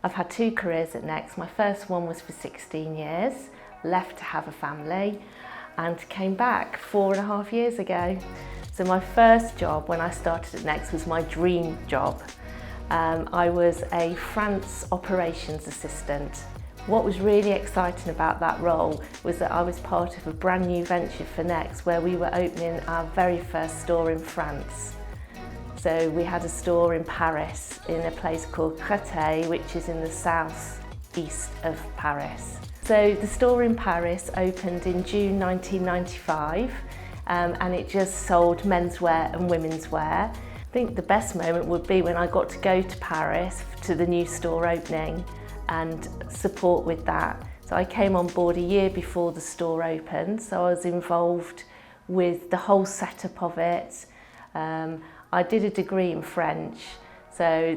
I've had 2 careers at Next. My first one was for 16 years, left to have a family, and came back 4.5 years ago. So my first job when I started at Next was my dream job. I was a France operations assistant. What was really exciting about that role was that I was part of a brand new venture for Next where we were opening our very first store in France. So we had a store in Paris in a place called Créteil, which is in the south-east of Paris. So the store in Paris opened in June 1995 and it just sold menswear and women's wear. I think the best moment would be when I got to go to Paris to the new store opening and support with that. So I came on board a year before the store opened, so I was involved with the whole setup of it. I did a degree in French, so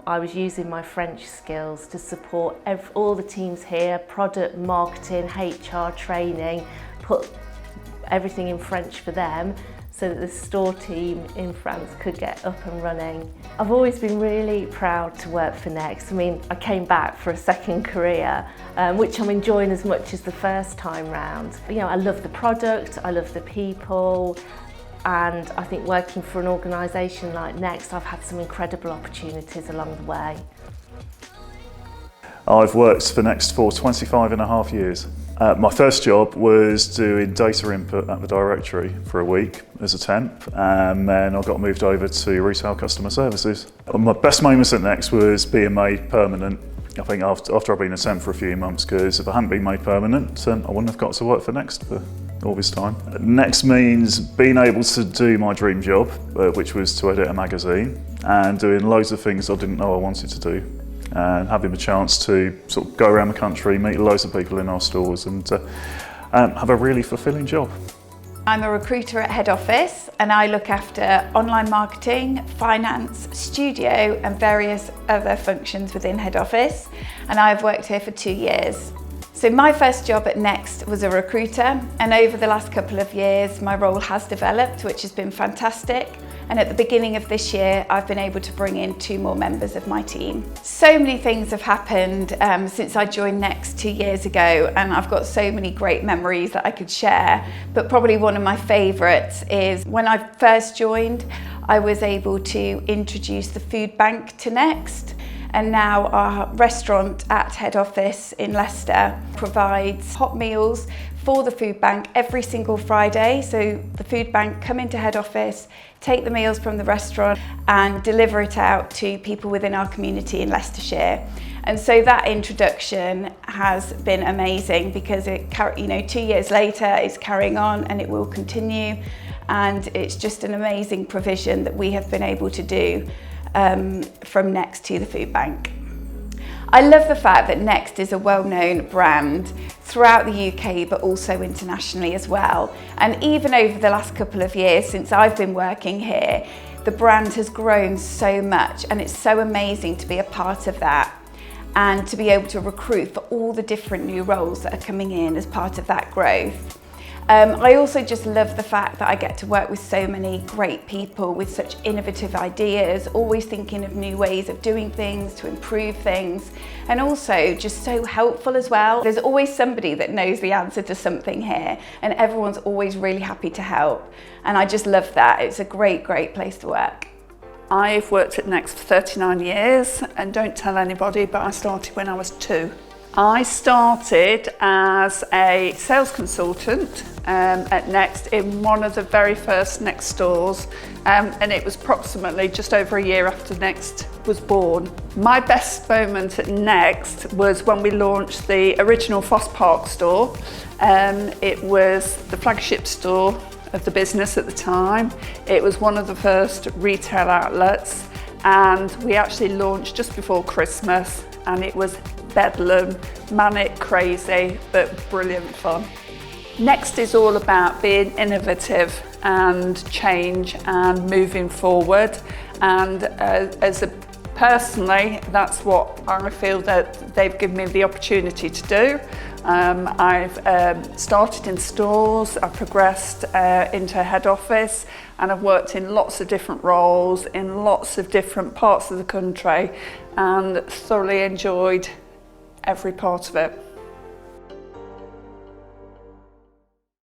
I was using my French skills to support all the teams here, product, marketing, HR, training, put everything in French for them so that the store team in France could get up and running. I've always been really proud to work for Next. I mean, I came back for a second career, which I'm enjoying as much as the first time round. You know, I love the product, I love the people, and I think working for an organisation like Next, I've had some incredible opportunities along the way. I've worked for Next for 25.5 years. My first job was doing data input at the directory for a week as a temp, and then I got moved over to retail customer services. My best moments at Next was being made permanent. I think after I've been a temp for a few months, because if I hadn't been made permanent, I wouldn't have got to work for Next for all this time. Next means being able to do my dream job, which was to edit a magazine, and doing loads of things I didn't know I wanted to do. And having the chance to sort of go around the country, meet loads of people in our stores and have a really fulfilling job. I'm a recruiter at head office and I look after online marketing, finance, studio and various other functions within head office, and I've worked here for 2 years. So my first job at Next was a recruiter, and over the last couple of years my role has developed, which has been fantastic. And at the beginning of this year, I've been able to bring in 2 more members of my team. So many things have happened since I joined Next 2 years ago, and I've got so many great memories that I could share. But probably one of my favourites is when I first joined, I was able to introduce the food bank to Next. And now our restaurant at head office in Leicester provides hot meals for the food bank every single Friday. So the food bank come into head office, take the meals from the restaurant and deliver it out to people within our community in Leicestershire. And so that introduction has been amazing because it, 2 years later it's carrying on and it will continue, and it's just an amazing provision that we have been able to do from Next to the food bank. I love the fact that Next is a well-known brand throughout the UK but also internationally as well. And even over the last couple of years since I've been working here, the brand has grown so much, and it's so amazing to be a part of that and to be able to recruit for all the different new roles that are coming in as part of that growth. I also just love the fact that I get to work with so many great people with such innovative ideas, always thinking of new ways of doing things to improve things, and also just so helpful as well. There's always somebody that knows the answer to something here, and everyone's always really happy to help. And I just love that. It's a great, great place to work. I've worked at Next for 39 years, and don't tell anybody, but I started when I was 2. I started as a sales consultant at Next in one of the very first Next stores, and it was approximately just over a year after Next was born. My best moment at Next was when we launched the original Foss Park store. It was the flagship store of the business at the time. It was one of the first retail outlets, and we actually launched just before Christmas, and it was bedlam, manic, crazy, but brilliant fun. Next is all about being innovative and change and moving forward. And as a Personally, that's what I feel that they've given me the opportunity to do. I've started in stores, I've progressed into head office, and I've worked in lots of different roles in lots of different parts of the country and thoroughly enjoyed every part of it.